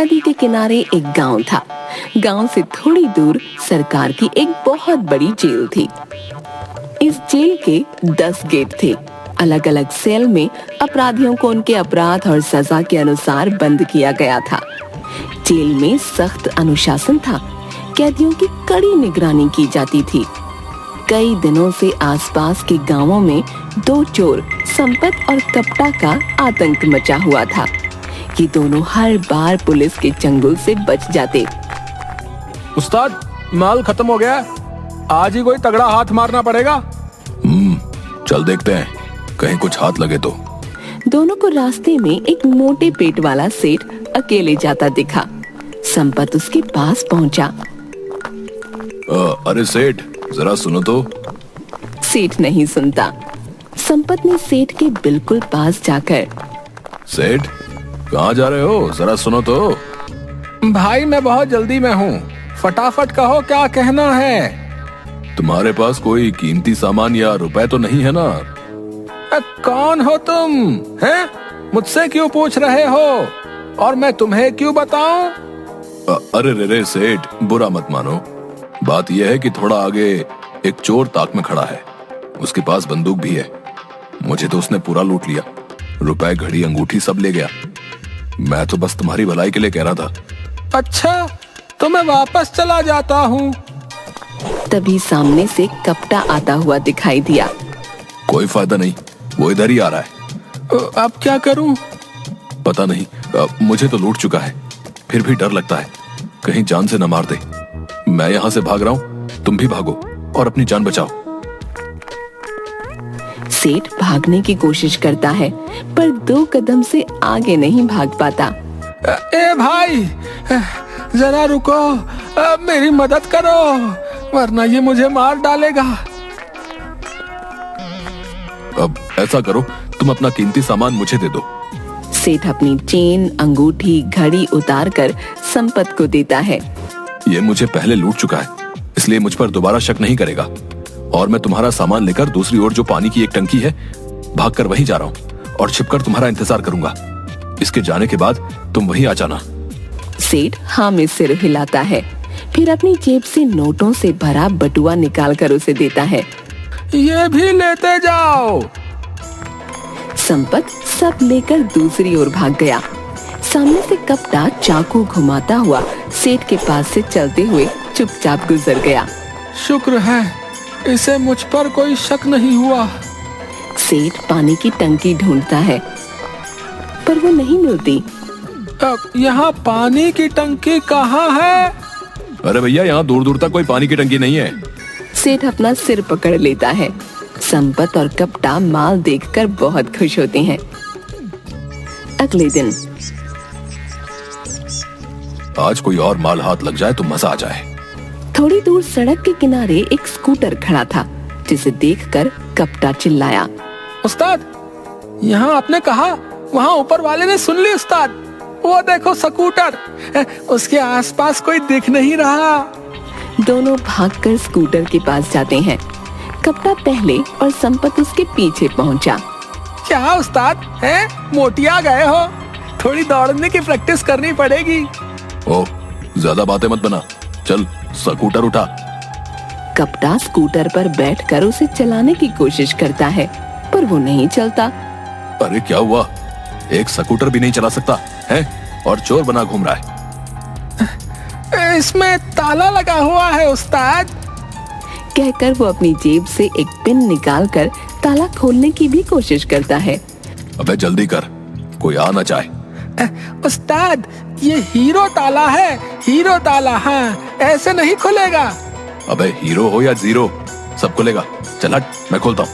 नदी के किनारे एक गांव था। गांव से थोड़ी दूर सरकार की एक बहुत बड़ी जेल थी। इस जेल के 10 गेट थे। अलग अलग सेल में अपराधियों को उनके अपराध और सजा के अनुसार बंद किया गया था। जेल में सख्त अनुशासन था। कैदियों की कड़ी निगरानी की जाती थी। कई दिनों से आसपास के गांवों में 2 चोर संपत और कपटा का आतंक मचा हुआ था। ये दोनों हर बार पुलिस के चंगुल से बच जाते। उस्ताद, माल खत्म हो गया, आज ही कोई तगड़ा हाथ मारना पड़ेगा। चल देखते हैं, कहीं कुछ हाथ लगे तो। दोनों को रास्ते में एक मोटे पेट वाला सेठ अकेले जाता दिखा। संपत उसके पास पहुंचा। अरे सेठ, जरा सुनो तो। सेठ नहीं सुनता। संपत ने सेठ के बिल्कुल पास जाकर, सेठ कहाँ जा रहे हो, जरा सुनो तो। भाई मैं बहुत जल्दी में हूँ, फटाफट कहो क्या कहना है। तुम्हारे पास कोई कीमती सामान या रुपए तो नहीं है ना? कौन हो तुम, हैं? मुझसे क्यों पूछ रहे हो और मैं तुम्हें क्यों बताऊं? अरे रे सेठ, बुरा मत मानो। बात यह है कि थोड़ा आगे एक चोर ताक में खड़ा है। उसके पास बंदूक भी है। मुझे तो उसने पूरा लूट लिया। रुपए, घड़ी, अंगूठी सब ले गया। मैं तो बस तुम्हारी भलाई के लिए कह रहा था। अच्छा, तो मैं वापस चला जाता हूँ। तभी सामने से कपटा आता हुआ दिखाई दिया। कोई फायदा नहीं, वो इधर ही आ रहा है। अब क्या करूं? पता नहीं, मुझे तो लूट चुका है। फिर भी डर लगता है, कहीं जान से न मार दे। मैं यहाँ से भाग रहा हूँ, तुम भी भागो और अपनी जान बचाओ। सेठ भागने की कोशिश करता है, पर 2 कदम से आगे नहीं भाग पाता। ए भाई, जरा रुको, मेरी मदद करो, वरना ये मुझे मार डालेगा। अब ऐसा करो, तुम अपना कीमती सामान मुझे दे दो। सेठ अपनी चेन, अंगूठी, घड़ी उतार कर संपत को देता है। ये मुझे पहले लूट चुका है, इसलिए मुझ पर दोबारा शक नहीं करेगा। और मैं तुम्हारा सामान लेकर दूसरी ओर जो पानी की एक टंकी है, भागकर वहीं जा रहा हूँ और छिपकर तुम्हारा इंतजार करूंगा। इसके जाने के बाद तुम वहीं आ जाना। सेठ हाँ में सिर हिलाता है, फिर अपनी जेब से नोटों से भरा बटुआ निकालकर उसे देता है। ये भी लेते जाओ। संपत सब लेकर दूसरी ओर भाग गया। सामने से कपटा चाकू घुमाता हुआ सेठ के पास से चलते हुए चुपचाप गुजर गया। शुक्र है, इसे मुझ पर कोई शक नहीं हुआ। सेठ पानी की टंकी ढूंढता है, पर वो नहीं मिलती। यहाँ पानी की टंकी कहाँ है? अरे भैया, यहाँ दूर दूर तक कोई पानी की टंकी नहीं है। सेठ अपना सिर पकड़ लेता है। संपत और कपटा माल देखकर बहुत खुश होते हैं। अगले दिन आज कोई और माल हाथ लग जाए तो मजा आ जाए। थोड़ी दूर सड़क के किनारे एक स्कूटर खड़ा था, जिसे देखकर कपटा चिल्लाया। उस्ताद, यहाँ आपने कहा, वहाँ ऊपर वाले ने सुन ली उस्ताद। वो देखो स्कूटर, उसके आसपास कोई दिख नहीं रहा। दोनों भागकर स्कूटर के पास जाते हैं। कपटा पहले और संपत उसके पीछे पहुंचा। क्या उस्ताद, हैं? मोटिया गए हो? थोड़ी दौड़ने की प्रैक्टिस करनी पड़ेगी। ओह, ज्यादा बातें मत बना, चल स्कूटर उठा। कपटा स्कूटर पर बैठकर उसे चलाने की कोशिश करता है, पर वो नहीं चलता। अरे क्या हुआ, एक स्कूटर भी नहीं चला सकता है और चोर बना घूम रहा है। इसमें ताला लगा हुआ है उस्ताद। कहकर वो अपनी जेब से एक पिन निकालकर ताला खोलने की भी कोशिश करता है। अबे जल्दी कर, कोई आ ना जाए। उस्ताद, ये हीरो ताला है, हीरो ताला। हाँ, ऐसे नहीं खुलेगा। अबे हीरो हो या जीरो, सब खुलेगा। चल हट, मैं खोलता हूँ।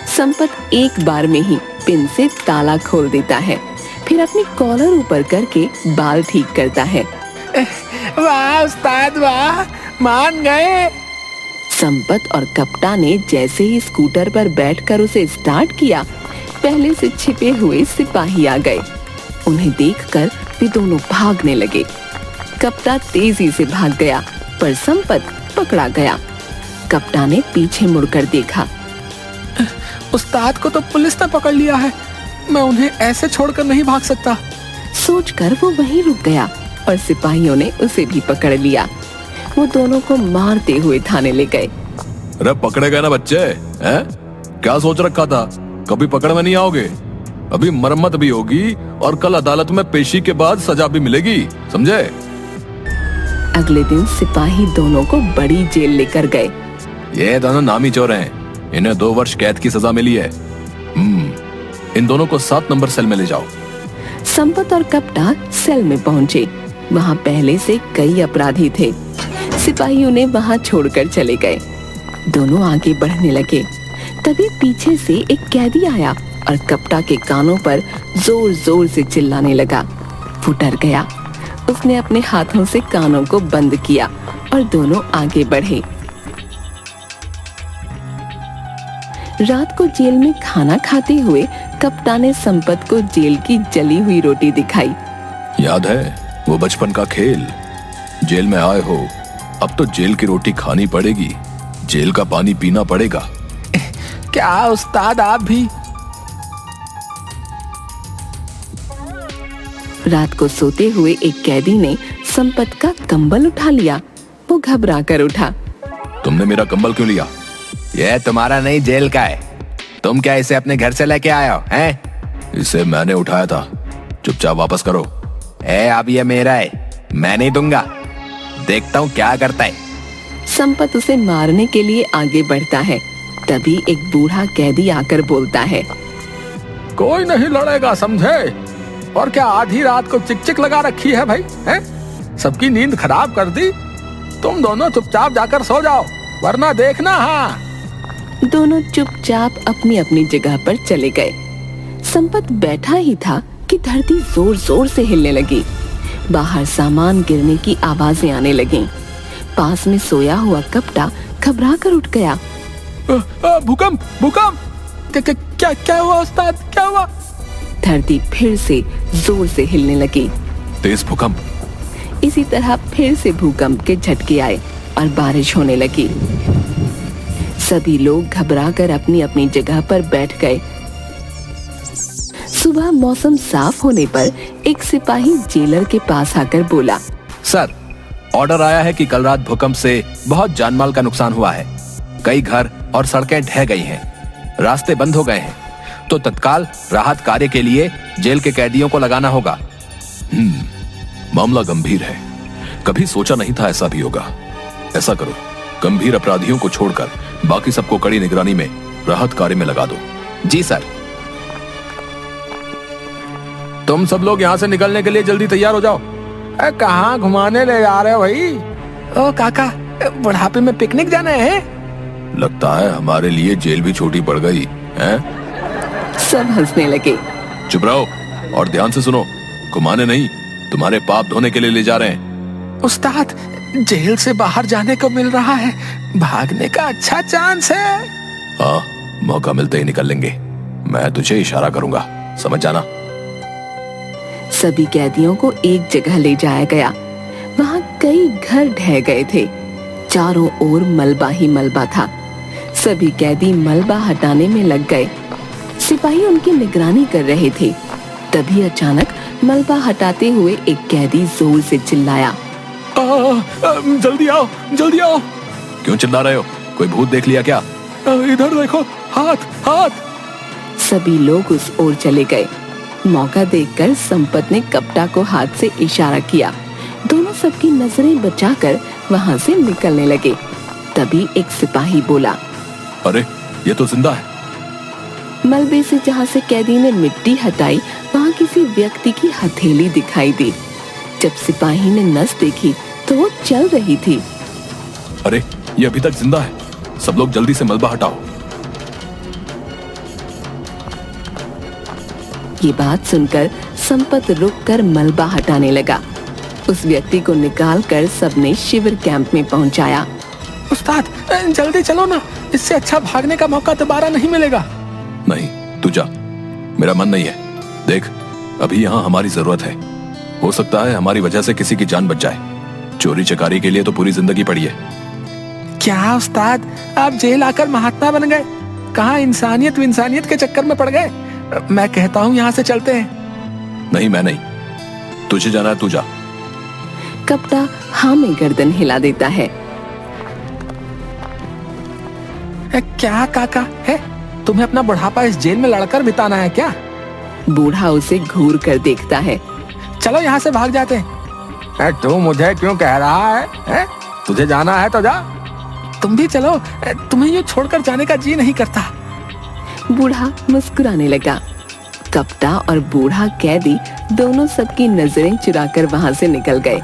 संपत एक बार में ही पिन से ताला खोल देता है, फिर अपनी कॉलर ऊपर करके बाल ठीक करता है। वाह उस्ताद वाह, मान गए। संपत और कपटा ने जैसे ही स्कूटर पर बैठकर उसे स्टार्ट किया, पहले से छिपे हुए सिपाही आ गए। उन्हें देखकर वे दोनों भागने लगे। कपटा तेजी से भाग गया, पर संपत पकड़ा गया। कपटा ने पीछे मुड़कर देखा। उस्ताद को तो पुलिस ने पकड़ लिया है, मैं उन्हें ऐसे छोड़कर नहीं भाग सकता। सोचकर वो वहीं रुक गया और सिपाहियों ने उसे भी पकड़ लिया। वो दोनों को मारते हुए थाने ले गए। अरे पकड़े गए ना बच्चे, हैं? क्या सोच रखा था, कभी पकड़ में नहीं आओगे? अभी मरम्मत भी होगी और कल अदालत में पेशी के बाद सजा भी मिलेगी, समझे? अगले दिन सिपाही दोनों को बड़ी जेल लेकर गए। ये दोनों नामी चोर हैं, इन्हें 2 वर्ष कैद की सजा मिली है। इन दोनों को 7 नंबर सेल में ले जाओ। संपत और कपटा सेल में पहुंचे। वहां पहले से कई अपराधी थे। सिपाही उन्हें वहां छोड़कर चले गए। दोनों आगे बढ़ने लगे। तभी पीछे से एक कैदी आया और कपटा के कानों पर जोर जोर से चिल्लाने लगा। वो डर गया। उसने अपने हाथों से कानों को बंद किया और दोनों आगे बढ़े। रात को जेल में खाना खाते हुए कप्तान ने संपत को जेल की जली हुई रोटी दिखाई। याद है वो बचपन का खेल? जेल में आए हो, अब तो जेल की रोटी खानी पड़ेगी, जेल का पानी पीना पड़ेगा। क्या उस्ताद आप भी? रात को सोते हुए एक कैदी ने संपत का कंबल उठा लिया। वो घबरा कर उठा। तुमने मेरा कंबल क्यों लिया? यह तुम्हारा नहीं, जेल का है। तुम क्या इसे अपने घर से लेके आए हो, हैं? इसे मैंने उठाया था, चुपचाप वापस करो। अब ये मेरा है, मैं नहीं दूंगा। देखता हूँ क्या करता है। संपत उसे मारने के लिए आगे बढ़ता है। तभी एक बूढ़ा कैदी आकर बोलता है, कोई नहीं लड़ेगा, समझे? और क्या आधी रात को चिक लगा रखी है भाई, हैं? सबकी नींद खराब कर दी। तुम दोनों चुपचाप जाकर सो जाओ, वरना देखना। हाँ, दोनों चुपचाप अपनी अपनी जगह पर चले गए। संपत बैठा ही था कि धरती जोर जोर से हिलने लगी। बाहर सामान गिरने की आवाजें आने लगीं। पास में सोया हुआ कपटा घबरा कर उठ गया। भूकंप भूकंप! क्या हुआ उस्ताद, क्या हुआ? धरती फिर से जोर से हिलने लगी। तेज भूकंप! इसी तरह फिर से भूकंप के झटके आए और बारिश होने लगी। सभी लोग घबराकर अपनी अपनी जगह पर बैठ गए। सुबह मौसम साफ होने पर एक सिपाही जेलर के पास आकर बोला, सर, ऑर्डर आया है कि कल रात भूकंप से बहुत जानमाल का नुकसान हुआ है। कई घर और सड़कें ढह गई हैं, रास्ते बंद हो गए हैं, तो तत्काल राहत कार्य के लिए जेल के कैदियों को लगाना होगा। मामला गंभीर है, कभी सोचा नहीं था ऐसा भी होगा। ऐसा करो, गंभीर अपराधियों को छोड़कर बाकी सबको कड़ी निगरानी में राहत कार्य में लगा दो। जी सर। तुम सब लोग यहाँ से निकलने के लिए जल्दी तैयार हो जाओ। कहाँ घुमाने ले जा रहे हो भाई? ओ काका, बुढ़ापे में पिकनिक जाना है? लगता है हमारे लिए जेल भी छोटी पड़ गई है। सब हंसने लगे। चुप रहो और ध्यान से सुनो, घुमाने नहीं, तुम्हारे पाप धोने के लिए ले जा रहे हैं। उस्ताद, जेल से बाहर जाने को मिल रहा है, भागने का अच्छा चांस है। हाँ, मौका मिलते ही निकल लेंगे। मैं तुझे इशारा करूंगा, समझ जाना। सभी कैदियों को एक जगह ले जाया गया। वहाँ कई घर ढह गए थे। चारों ओर मलबा ही मलबा था। सभी कैदी मलबा हटाने में लग गए। सिपाही उनकी निगरानी कर रहे थे। तभी अचानक मलबा हटाते हुए एक कैदी जोर से चिल्लाया, जल्दी आओ, जल्दी आओ। क्यों चिल्ला रहे हो? कोई भूत देख लिया क्या? इधर देखो, हाथ हाथ। सभी लोग उस ओर चले गए। मौका देखकर संपत ने कपटा को हाथ से इशारा किया। दोनों सबकी नजरें बचाकर वहां से निकलने लगे। तभी एक सिपाही बोला, अरे ये तो जिंदा है। मलबे से जहां से कैदी ने मिट्टी हटाई, वहां किसी व्यक्ति की हथेली दिखाई दी। जब सिपाही ने नस देखी तो वो चल रही थी। अरे ये अभी तक जिंदा है, सब लोग जल्दी से मलबा हटाओ। ये बात सुनकर संपत रुककर मलबा हटाने लगा। उस व्यक्ति को निकालकर सबने शिविर कैंप में पहुंचाया। उस्ताद, जल्दी चलो ना, इससे अच्छा भागने का मौका दोबारा नहीं मिलेगा। नहीं, तू जा, मेरा मन नहीं है। देख, अभी यहाँ हमारी जरूरत है। हो सकता है हमारी वजह से किसी की जान बच जाए। चोरी चकारी के लिए तो पूरी जिंदगी पड़ी है। क्या उस्ताद, आप जेल आकर महात्मा बन गए? कहाँ इंसानियत विंसानियत के चक्कर में पड़ गए? मैं कहता हूँ यहाँ से चलते हैं। नहीं, मैं नहीं। तुझे जाना है, तू जा। कप्ता हाँ में गर्दन हिला देता है। क्या काका है, तुम्हें अपना बुढ़ापा इस जेल में लड़कर बिताना है क्या? बूढ़ा उसे घूर कर देखता है। चलो यहाँ से भाग जाते हैं। तू मुझे क्यों कह रहा है? तुझे जाना है तो जा। तुम भी चलो, तुम्हें यूँ छोड़कर जाने का जी नहीं करता। बूढ़ा मुस्कुराने लगा। कप्ता और बूढ़ा कैदी दोनों सबकी नजरें चुराकर वहां से निकल गए।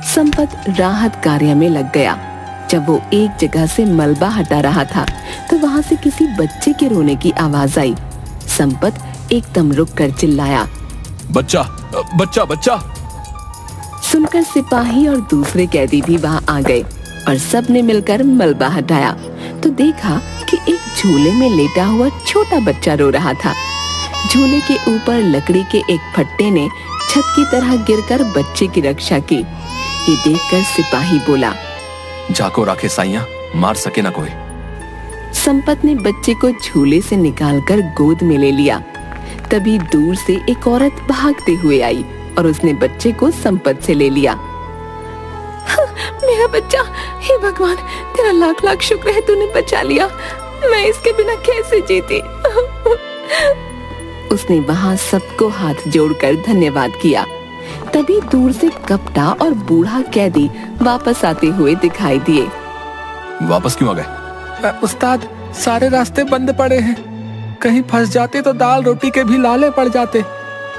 संपत राहत कार्य में लग गया। जब वो एक जगह से मलबा हटा रहा था तो वहां से किसी बच्चे के रोने की आवाज आई। संपत एकदम रुक कर चिल्लाया, बच्चा बच्चा बच्चा। सुनकर सिपाही और दूसरे कैदी भी वहां आ गए और सबने मिलकर मलबा हटाया तो देखा कि एक झूले में लेटा हुआ छोटा बच्चा रो रहा था। झूले के ऊपर लकड़ी के एक फट्टे ने छत की तरह गिरकर बच्चे की रक्षा की। ये देखकर सिपाही बोला, जाको राखे साइया, मार सके ना कोई। संपत ने बच्चे को झूले से निकालकर गोद में ले लिया। तभी दूर से एक औरत भागते हुए आई और उसने बच्चे को संपत से ले लिया। मेरा बच्चा, हे भगवान, तेरा लाख लाख शुक्र है, तूने बचा लिया। मैं इसके बिना कैसे जीती। उसने वहां सबको हाथ जोड़कर धन्यवाद किया। तभी दूर से कप्ता और बूढ़ा कैदी वापस आते हुए दिखाई दिए। वापस क्यों आ गए? उस्ताद, सारे रास्ते बंद पड़े हैं। कहीं फंस जाते तो दाल रोटी के भी लाले पड़ जाते।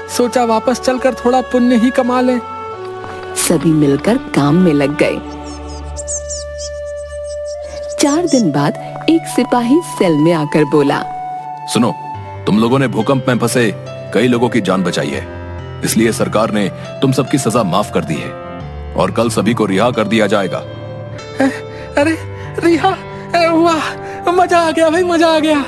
सोचा वापस चलकर थोड़ा पुण्य ही कमा लें। सभी मिलकर काम में लग गए। 4 दिन बाद एक सिपाही सेल में आकर बोला, सुनो, तुम लोगों ने भूकंप में फंसे कई लोगों की जान बचाई है, इसलिए सरकार ने तुम सबकी सजा माफ कर दी है और कल सभी को रिहा कर दिया जाएगा। अरे रिहा, वाह, मजा आ गया भाई, मजा आ गया।